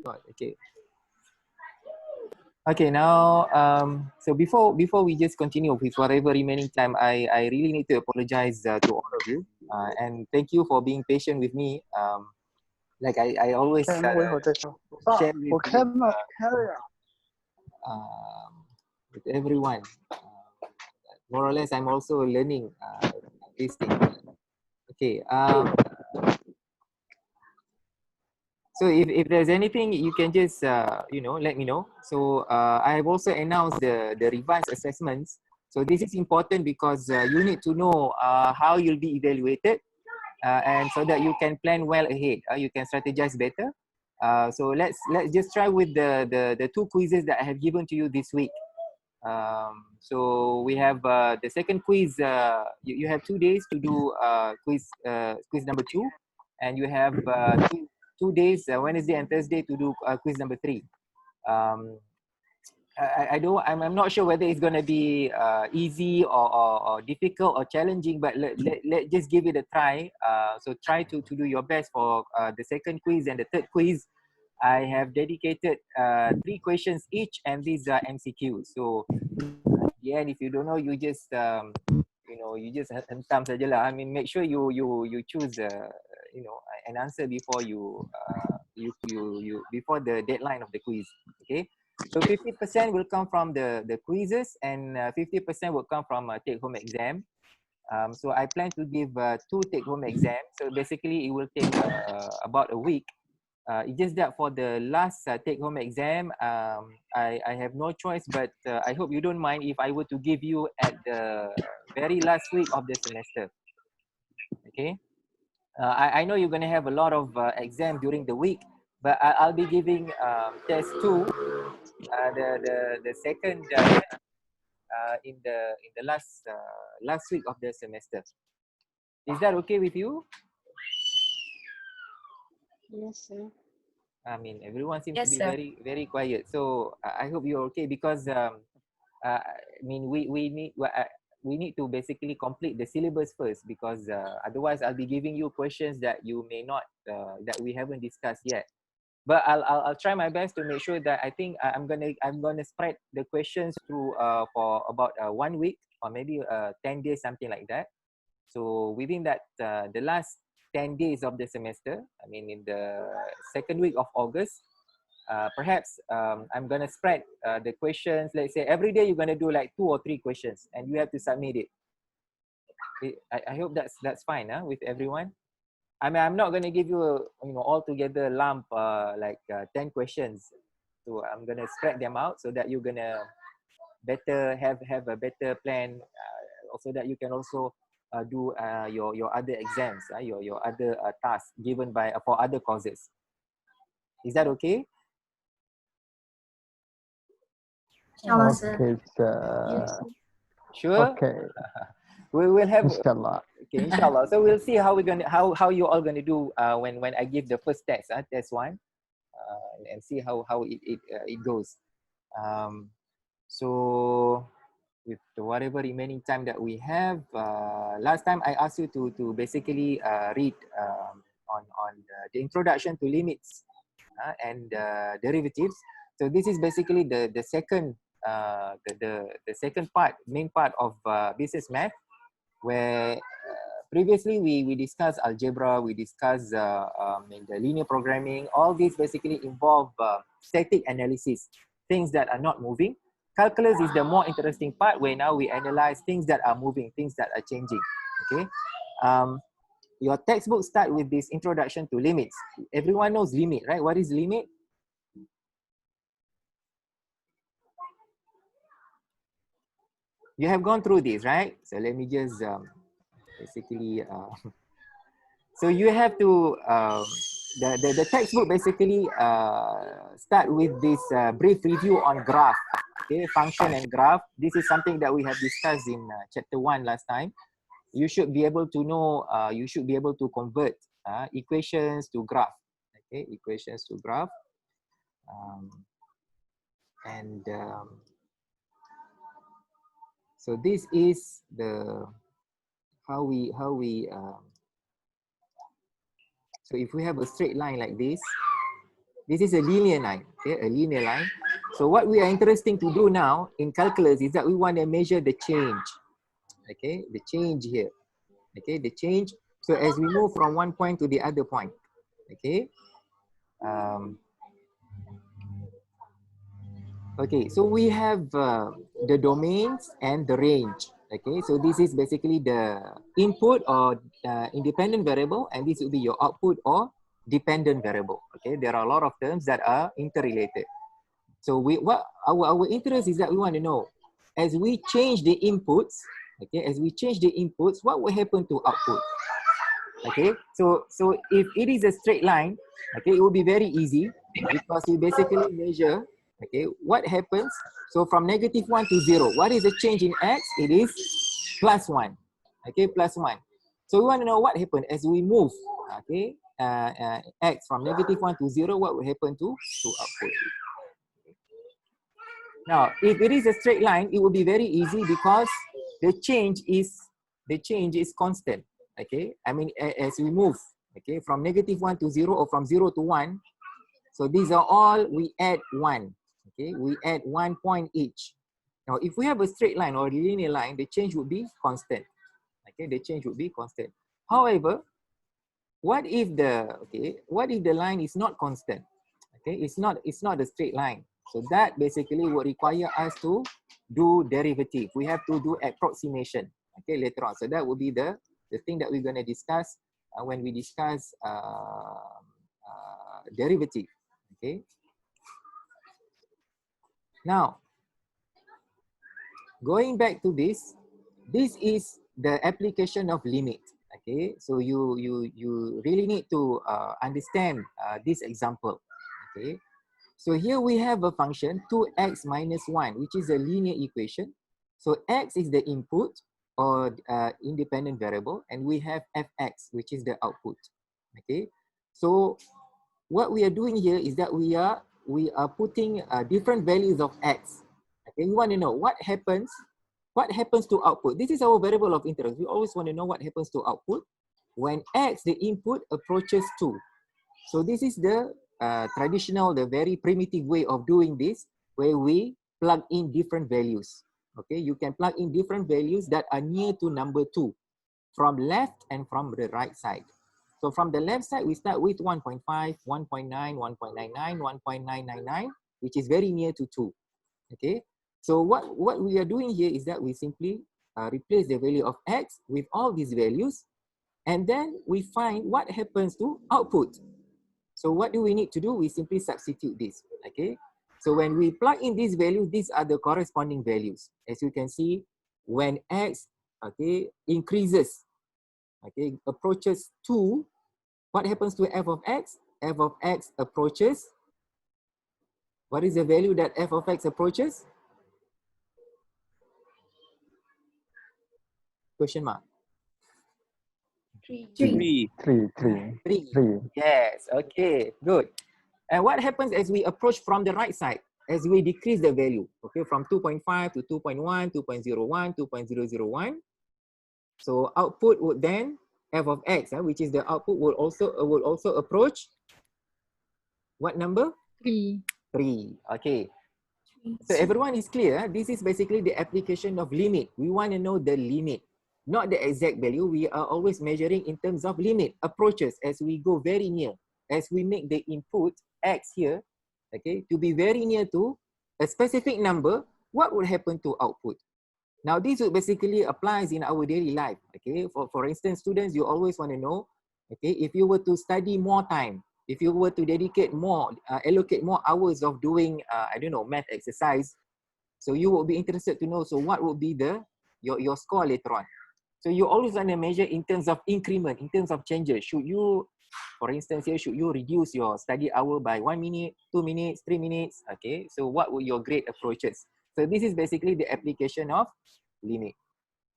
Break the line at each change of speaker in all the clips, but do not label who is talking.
Okay. Okay, now so before we just continue with whatever remaining time, I really need to apologize to all of you, and thank you for being patient with me. Like I always
我一会儿再说。我爸，
share
我
with
开门 carry 啊。
with everyone. More or less, I'm also learning these things. Okay. So if there's anything, you can just you know, let me know. So I have also announced the revised assessments. So this is important because you need to know how you'll be evaluated, and so that you can plan well ahead. You can strategize better. So let's just try with the two quizzes that I have given to you this week. So we have the second quiz. You have 2 days to do quiz number 2, and you have two days, Wednesday and Thursday, to do quiz number 3. I'm not sure whether it's going to be easy or difficult or challenging, but let just give it a try. So try to do your best for the second quiz and the third quiz. I have dedicated 3 questions each, and these are MCQs. So at the end, if you don't know, you just you know, you just hentam saja lah. I mean, make sure you choose you know, an answer before you before the deadline of the quiz. Okay. So 50% will come from the quizzes, and 50% will come from a take-home exam. So I plan to give 2 take-home exams. So basically, it will take about a week. It's just that for the last take-home exam, I have no choice, but I hope you don't mind if I were to give you at the very last week of the semester. Okay. I know you're going to have a lot of exam during the week, but I'll be giving test 2, the second in the last week of the semester. Is that okay with you?
Yes, sir.
I mean, everyone seems
Yes,
to be
sir.
very quiet. So I hope you're okay, because I mean, we need to basically complete the syllabus first, because otherwise I'll be giving you questions that you may not that we haven't discussed yet. But I'll try my best to make sure that I think I'm gonna spread the questions through for about 1 week, or maybe 10 days, something like that. So within that the last 10 days of the semester, I mean in the second week of August, perhaps I'm gonna spread the questions. Let's say every day you're gonna do like 2 or 3 questions, and you have to submit it. I hope that's fine with everyone. I mean, I'm not gonna give you a, you know, all together lump like 10 questions. So I'm gonna spread them out so that you're gonna better have a better plan, so that you can also do your other exams, your other tasks given by for other courses. Is that okay?
Okay, sir.
Yes, sir.
Sure.
Okay.
We will have.
Inshallah.
Okay, inshallah. So we'll see how we're gonna how you all gonna do when I give the first test, test 1, and see how it goes. So with whatever remaining time that we have, last time I asked you to basically read on the introduction to limits and derivatives. So this is basically the second the second part, main part of business math, where previously we discussed algebra, we discussed in the linear programming. All these basically involve static analysis, things that are not moving. Calculus is the more interesting part, where now we analyze things that are moving, things that are changing. Okay. Your textbook start with this introduction to limits. Everyone knows limit, right? What is limit? You have gone through this, right? So let me just basically so you have to the textbook basically start with this brief review on graph. Okay, function and graph. This is something that we have discussed in chapter 1 last time. You should be able to know, you should be able to convert equations to graph. Okay, equations to graph. So this is the how we so if we have a straight line like this, This is a linear line, okay, a linear line. So what we are interested to do now in calculus is that we want to measure the change, okay, the change here, okay, the change. So as we move from one point to the other point, okay. Okay, so we have the domains and the range. Okay, so this is basically the input or independent variable, and this will be your output or dependent variable. Okay, there are a lot of terms that are interrelated. So what our interest is that we want to know, as we change the inputs, okay, as we change the inputs, what will happen to output? Okay, so if it is a straight line, okay, it will be very easy because we basically measure, okay, what happens. So from -1 to 0, what is the change in x? It is +1, okay, +1. So we want to know what happened as we move, okay, x from -1 to 0, what will happen to output. Now, if it is a straight line, it will be very easy because the change is constant. Okay, I mean, as we move, okay, from -1 to 0 or from 0 to 1, so these are all, we add 1. Okay, we add 1 point each. Now, if we have a straight line or a linear line, the change would be constant. Okay, the change would be constant. However, what if the line is not constant? Okay, it's not a straight line. So that basically would require us to do derivative. We have to do approximation, okay, later on. So that will be the thing that we're going to discuss when we discuss derivative. Okay. Now, going back to this is the application of limit. Okay, so you really need to understand this example. Okay, so here we have a function 2x minus 1, which is a linear equation. So x is the input or independent variable, and we have fx, which is the output. Okay, so what we are doing here is that we are putting different values of x. Okay, we want to know what happens to output. This is our variable of interest. We always want to know what happens to output when x, the input, approaches 2. So this is the traditional, the very primitive way of doing this, where we plug in different values. Okay, you can plug in different values that are near to number 2 from left and from the right side. So from the left side, we start with 1.5, 1.9, 1.99, 1.999, which is very near to 2. Okay, so what we are doing here is that we simply replace the value of x with all these values, and then we find what happens to output. So what do we need to do? We simply substitute this. Okay, so when we plug in these values, these are the corresponding values. As you can see, when x, okay, increases, okay, approaches 2, what happens to f of x? F of x approaches, what is the value that f of x approaches? Question mark.
3.
3. Yes, okay, good. And what happens as we approach from the right side? As we decrease the value, okay, from 2.5 to 2.1, 2.01, 2.001. So output would then, f of x, which is the output, will also approach what number?
3.
3. Okay. So everyone is clear. This is basically the application of limit. We want to know the limit, not the exact value. We are always measuring in terms of limit, approaches, as we go very near, as we make the input x here, okay, to be very near to a specific number, what would happen to output? Now, this would basically applies in our daily life. Okay, for instance, students, you always want to know, okay, if you were to study more time, if you were to dedicate more, allocate more hours of doing, I don't know, math exercise, so you will be interested to know, so what would be your score later on? So you always want to measure in terms of increment, in terms of changes. Should you, for instance here, should you reduce your study hour by 1 minute, 2 minutes, 3 minutes? Okay, so what will your grade approaches? So this is basically the application of limit.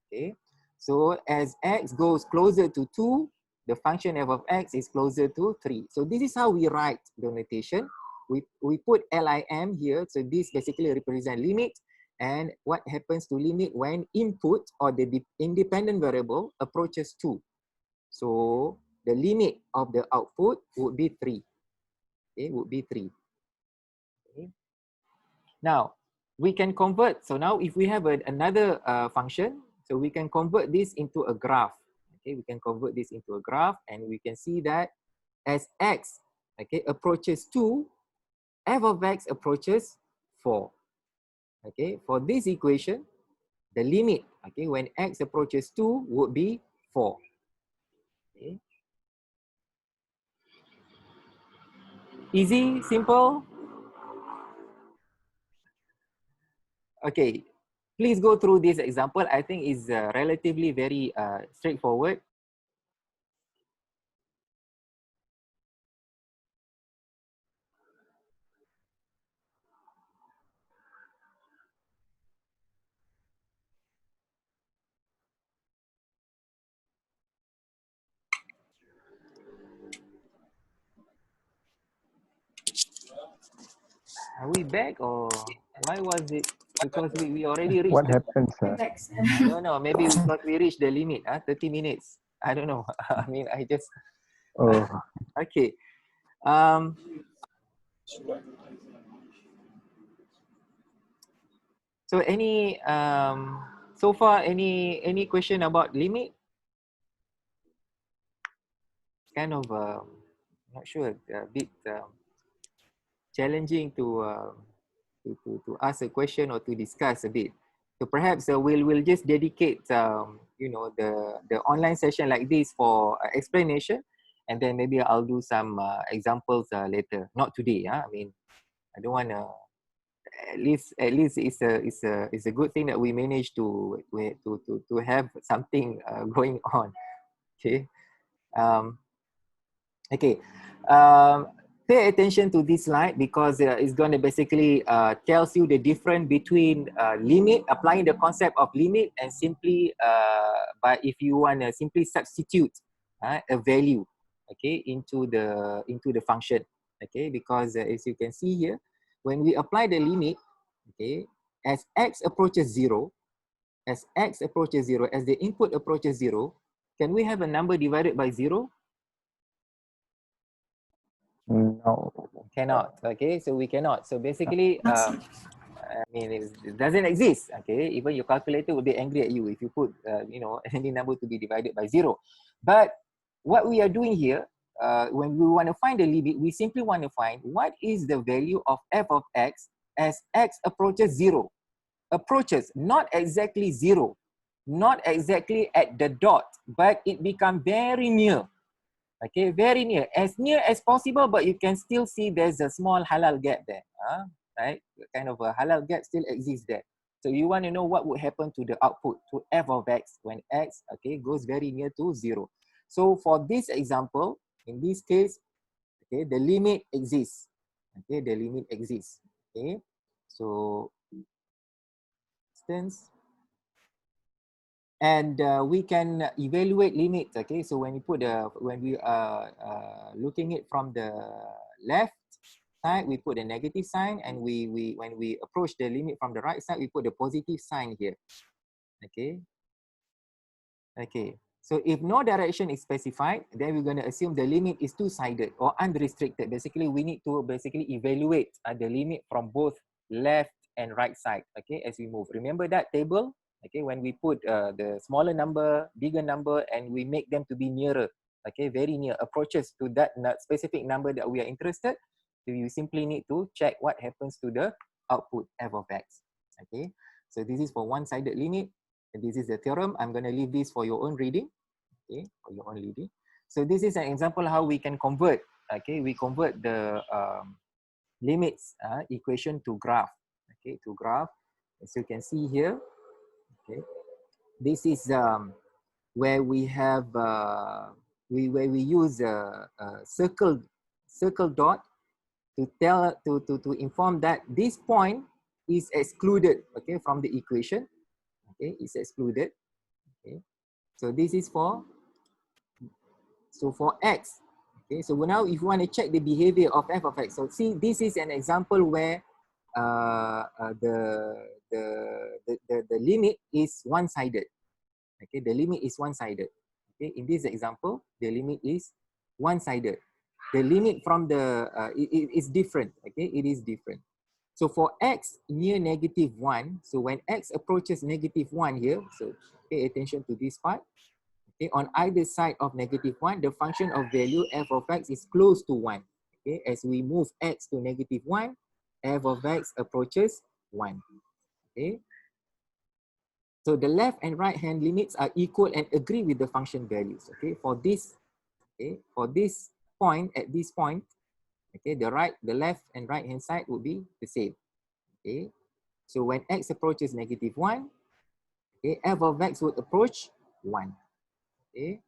Okay, so as x goes closer to 2, the function f of x is closer to 3. So this is how we write the notation. We put lim here. So this basically represents limit. And what happens to limit when input or the independent variable approaches 2. So the limit of the output would be 3. okay, would be 3. Okay. Now, we can convert. So now if we have another function, so we can convert this into a graph. Okay, we can convert this into a graph, and we can see that as x, okay, approaches 2, f of x approaches 4. Okay, for this equation, the limit, okay, when x approaches 2 would be 4. Okay. Easy, simple. Okay, please go through this example. I think is relatively very straightforward. Are we back, or why was it? Because we already reached.
What happened, sir?
I don't know. Maybe because we reached the limit, 30 minutes. I don't know. I mean, I just.
Oh,
Okay. So any so far any question about limit? Kind of not sure, a bit challenging to ask a question or to discuss a bit. So perhaps we'll just dedicate you know, the online session like this for explanation, and then maybe I'll do some examples later. Not today. I mean, I don't want to. At least it's a good thing that we managed to have something going on. Okay. Okay. Pay attention to this slide, because it's going to basically tells you the difference between limit, applying the concept of limit, and simply but if you want to simply substitute a value, okay, into the function, okay, because as you can see here, when we apply the limit, okay, as x approaches 0, as the input approaches 0, can we have a number divided by 0?
no.
Cannot. Okay, so we cannot. So basically, I mean, it doesn't exist. Okay, even your calculator will be angry at you if you put, you know, any number to be divided by 0. But what we are doing here, when we want to find the limit, we simply want to find what is the value of f of x as x approaches 0. Approaches, not exactly 0, not exactly at the dot, but it becomes very near. Okay, very near as possible, but you can still see there's a small halal gap there, right? Kind of a halal gap still exists there. So you want to know what would happen to the output, to f of x, when x, okay, goes very near to 0. So for this example, in this case, okay, the limit exists. Okay, the limit exists. Okay, so instance, and we can evaluate limits. Okay, so when you put when we are looking it from the left side, we put a negative sign, and when we approach the limit from the right side, we put the positive sign here. Okay, okay, so if no direction is specified, then we're going to assume the limit is two-sided or unrestricted. Basically, we need to basically evaluate the limit from both left and right side, okay, as we move. Remember that table? Okay, when we put the smaller number, bigger number, and we make them to be nearer, okay, very near, approaches to that specific number that we are interested, so you simply need to check what happens to the output f of x. Okay, so this is for one-sided limit, and this is the theorem. I'm going to leave this for your own reading, okay, for your own reading. So this is an example how we can convert, okay, we convert the limits equation to graph, okay, to graph. As you can see here, okay, this is where we have where we use a circle dot to tell to inform that this point is excluded, okay, from the equation. Okay, it's excluded. Okay, so this is for x. Okay, so now if you want to check the behavior of f of x, so see, this is an example where the limit is one-sided. Okay, the limit is one-sided. Okay, in this example, the limit is one-sided. the limit from the, it's different, okay? It is different. So for x near -1, so when x approaches -1 here, so pay attention to this part. Okay, on either side of -1, the function of value f of x is close to 1. Okay, as we move x to -1, f of x approaches 1. Okay, so the left and right hand limits are equal and agree with the function values. Okay, for this point, at this point, okay, the left and right hand side would be the same. Okay, so when x approaches -1, okay, f of x would approach 1. Okay.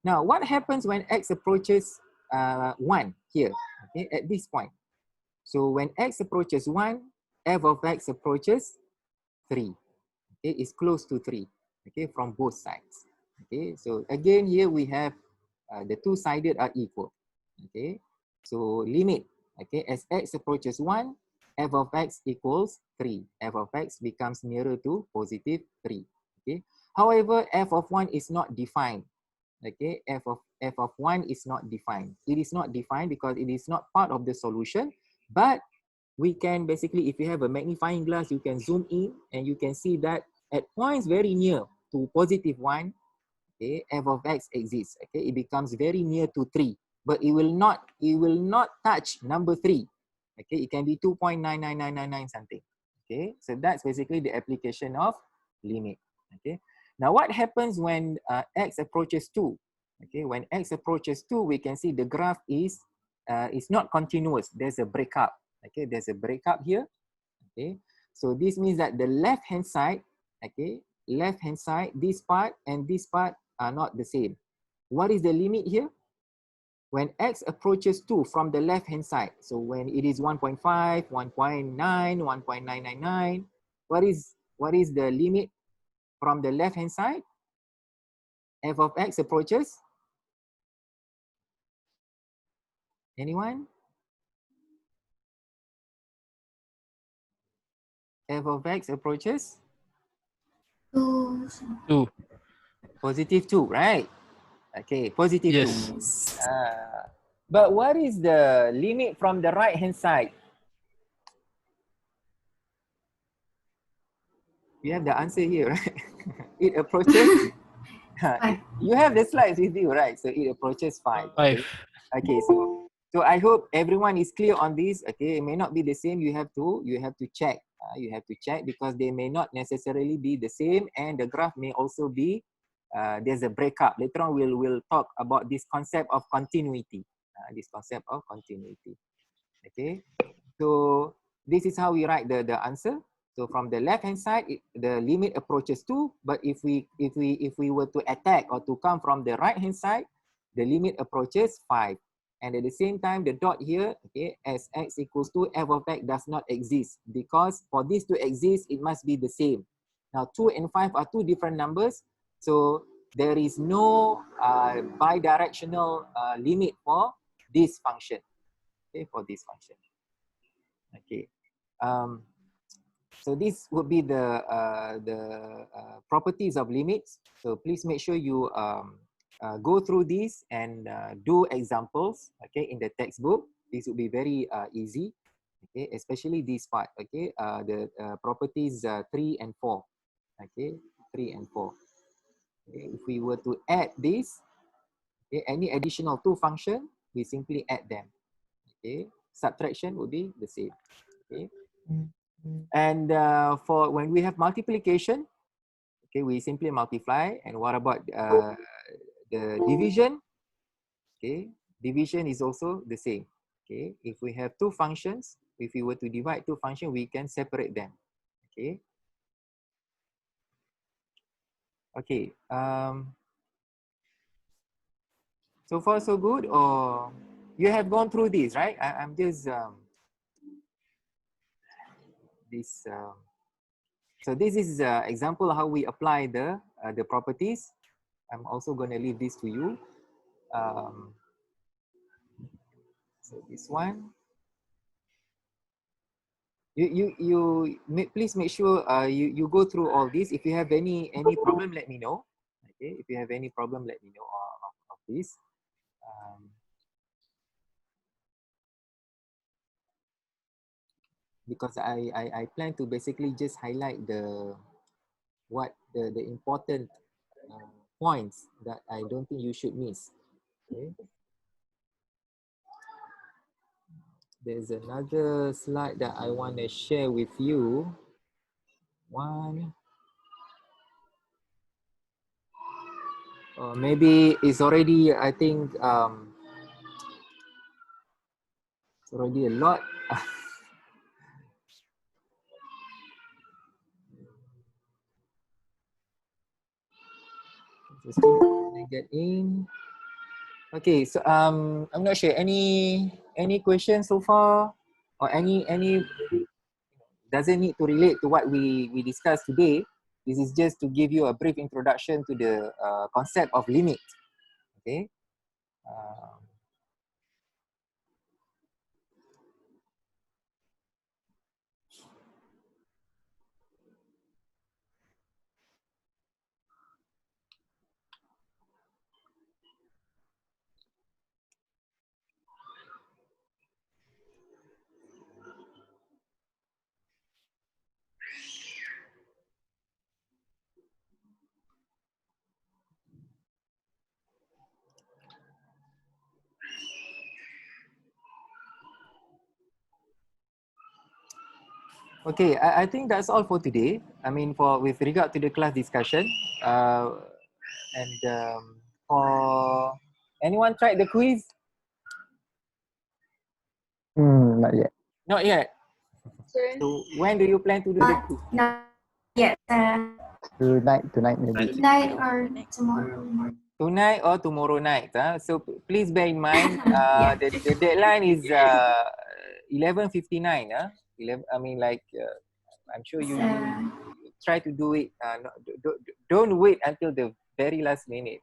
Now, what happens when x approaches 1 here, okay, at this point? So when x approaches 1, f of x approaches 3. Okay, it's close to 3, okay, from both sides. Okay, so again, here we have the two-sided are equal. Okay, so limit, okay, as x approaches 1, f of x equals 3. f of x becomes nearer to +3. Okay, however, f of 1 is not defined. Okay, f of 1 is not defined. It is not defined because it is not part of the solution, but we can basically, if you have a magnifying glass, you can zoom in and you can see that at points very near to +1, okay, f of x exists. Okay, it becomes very near to 3, but it will not touch number 3. Okay, it can be 2.99999 something. Okay, so that's basically the application of limit. Okay, now what happens when x approaches 2? Okay, when x approaches 2, we can see the graph is not continuous. There's a breakup. Okay, there's a breakup here. Okay, so this means that the left hand side, okay, left hand side, this part and this part are not the same. What is the limit here? When x approaches 2 from the left hand side, so when it is 1.5, 1.9, 1.999, what is the limit from the left hand side? F of x approaches, anyone? F of x approaches
2.
+2, right? Okay, +2.
Yes.
But what is the limit from the right hand side? You have the answer here, right? It approaches, you have the slides with you, right? So it approaches 5.
5.
Okay, so I hope everyone is clear on this. Okay, it may not be the same. You have to check. You have to check because they may not necessarily be the same, and the graph may also be there's a breakup. Later on, we'll talk about this concept of continuity. Okay, so this is how we write the answer. So from the left hand side, the limit approaches 2. But if we were to attack or to come from the right hand side, the limit approaches 5. And at the same time, the dot here, okay, as x equals 2, f of x does not exist, because for this to exist, it must be the same. Now 2 and 5 are two different numbers, so there is no bidirectional limit for this function. Okay, for this function. Okay. So this would be the properties of limits. So please make sure you go through these and do examples. Okay, in the textbook, this would be very easy. Okay, especially this part. Okay, the properties 3 and 4. Okay, 3 and 4. Okay, if we were to add this, okay, any additional two function, we simply add them. Okay, subtraction would be the same. Okay. And for when we have multiplication, okay, we simply multiply. And what about the division? Okay, division is also the same. Okay, if we have two functions, if we were to divide two functions, we can separate them. Okay. Okay. So far so good, or you have gone through this, right? I'm just this. So this is example how we apply the properties. I'm also going to leave this to you. So this one. Please make sure you go through all this. If you have any problem, let me know. Okay, if you have any problem, let me know of this. because I plan to basically just highlight the important points that I don't think you should miss. Okay. There's another slide that I want to share with you. One. Maybe it's already, I think, it's already a lot. Just to get in. Okay, so I'm not sure. Any questions so far, or any doesn't need to relate to what we discussed today. This is just to give you a brief introduction to the concept of limit. Okay. Okay, I think that's all for today. I mean, with regard to the class discussion, and for anyone tried the quiz?
Not yet.
Not yet. So when do you plan to do the quiz?
Not yet.
Tonight maybe.
Tonight or tomorrow morning.
Tonight or tomorrow night. So please bear in mind,
Yeah.
the deadline is 11:59. 11. I mean, like I'm sure you try to do it. Don't wait until the very last minute.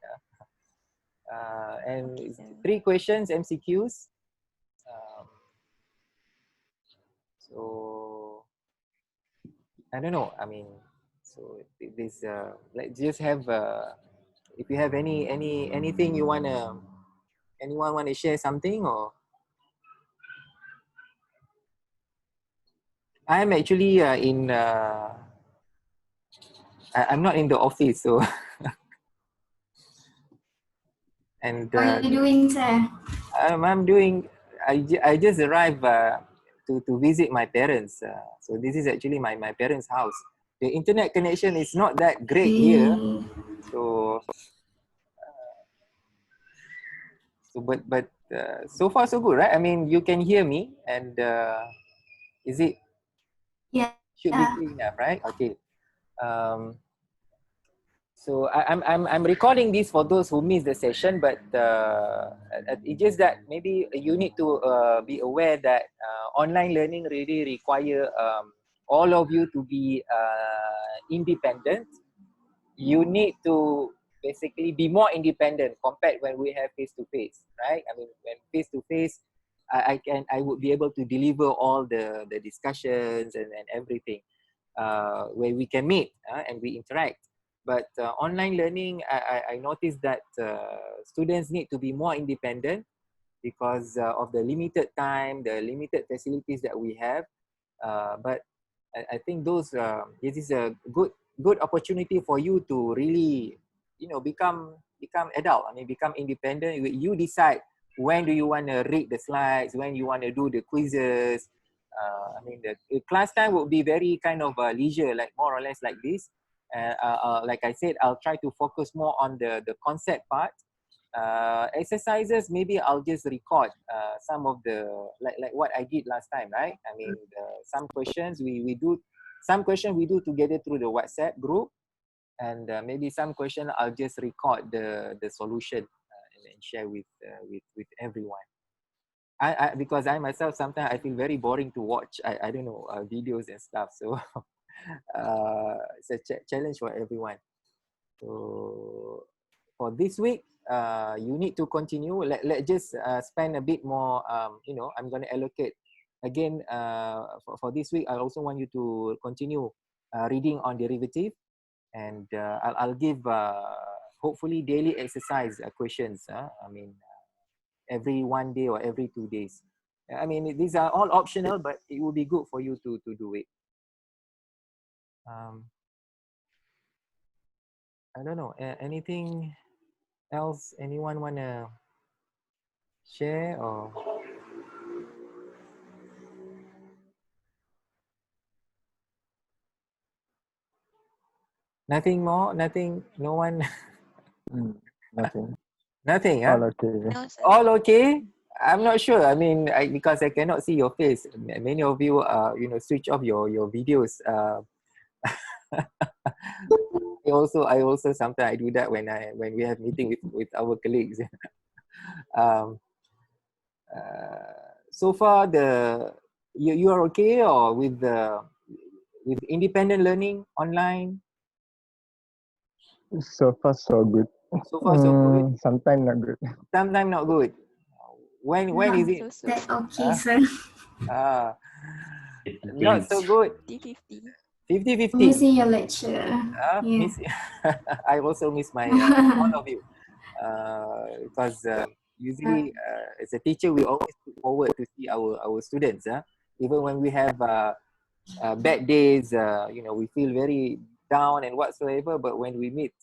And 3 questions, MCQs. So I don't know. I mean, so this let's just have. If you have anything you anyone wanna share something, or I'm actually I'm not in the office, so and
What are you doing, sir?
I'm doing. I just arrived to visit my parents. So this is actually my parents' house. The internet connection is not that great here, so but so far so good, right? I mean, you can hear me, and is it
Yeah.
should be clear enough, right? Okay. So I'm recording this for those who missed the session, but it's just that maybe you need to be aware that online learning really require all of you to be independent. You need to basically be more independent compared when we have face to face, right? I mean, when face to face, I would be able to deliver all the discussions and everything where we can meet and we interact. But online learning, I noticed that students need to be more independent because of the limited time, the limited facilities that we have. But I think this is a good opportunity for you to really, become adult. I mean, become independent. You decide when do you want to read the slides, when you want to do the quizzes. I mean, the class time will be very kind of leisure, like more or less like this. Like I said, I'll try to focus more on the concept part. Exercises, maybe I'll just record some of the like what I did last time, right? I mean, some questions we do, some questions we do together through the WhatsApp group, and maybe some question I'll just record the solution and share with everyone. Because I myself sometimes I feel very boring to watch. I don't know, videos and stuff. So it's a challenge for everyone. So for this week, you need to continue. Let just spend a bit more. I'm going to allocate again for this week. I also want you to continue reading on derivative, and I'll give hopefully daily exercise questions. I mean, every 1 day or every 2 days. I mean, these are all optional, but it would be good for you to do it. I don't know. Anything else? Anyone wanna share or? Nothing more? Nothing? No one?
Nothing.
Nothing,
All
huh?
okay.
No, sir.
All okay? I'm not sure. I mean, because I cannot see your face. Many of you, switch off your videos. I also sometimes I do that when we have meeting with our colleagues. So far, you are okay, or with independent learning online?
So far, so good.
So far, so good.
Sometimes not good.
Sometimes not good. When is it?
So
That okay,
Huh?
sir.
Not so good.
50-50.
50-50.
Missing your lecture. Yeah.
Miss, I also miss my all of you, because usually as a teacher we always look forward to see our students. Even when we have bad days, we feel very down and whatsoever. But when we meet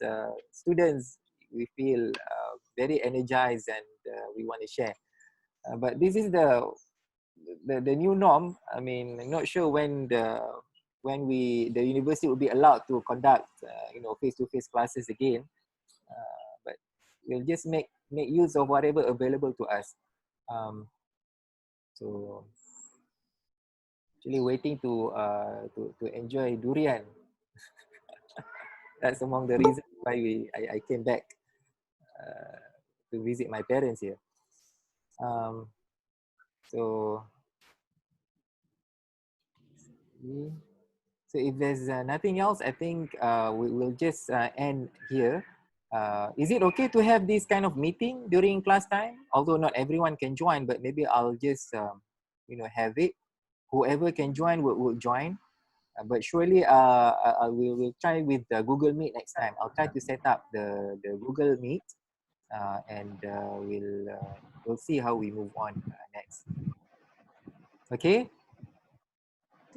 students, we feel very energized, and we want to share. But this is the new norm. I mean, I'm not sure when the university will be allowed to conduct face-to-face classes again. But we'll just make use of whatever available to us. So actually waiting to enjoy durian. That's among the reasons why I came back to visit my parents here. So if there's nothing else, I think we will just end here. Is it okay to have this kind of meeting during class time? Although not everyone can join, but maybe I'll just have it. Whoever can join will join. But surely we will try with the Google Meet next time. I'll try to set up the Google Meet, and we'll see how we move on next. Okay.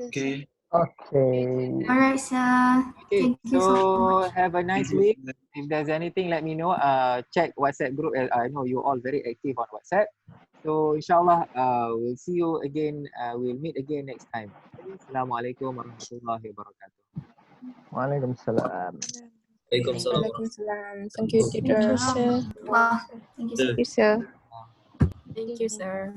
Okay.
Okay.
All right, sir.
Okay,
Thank you so
so
much.
have a nice week. If there's anything, let me know. Check WhatsApp group. I know you're all very active on WhatsApp. So inshallah, we'll see you again. We'll meet again next time. Assalamualaikum warahmatullahi wabarakatuh.
Waalaikumsalam.
Waalaikumsalam.
Waalaikumsalam. Thank you, teacher.
Wah, thank you, sir.
Thank you, sir.
Thank you, sir.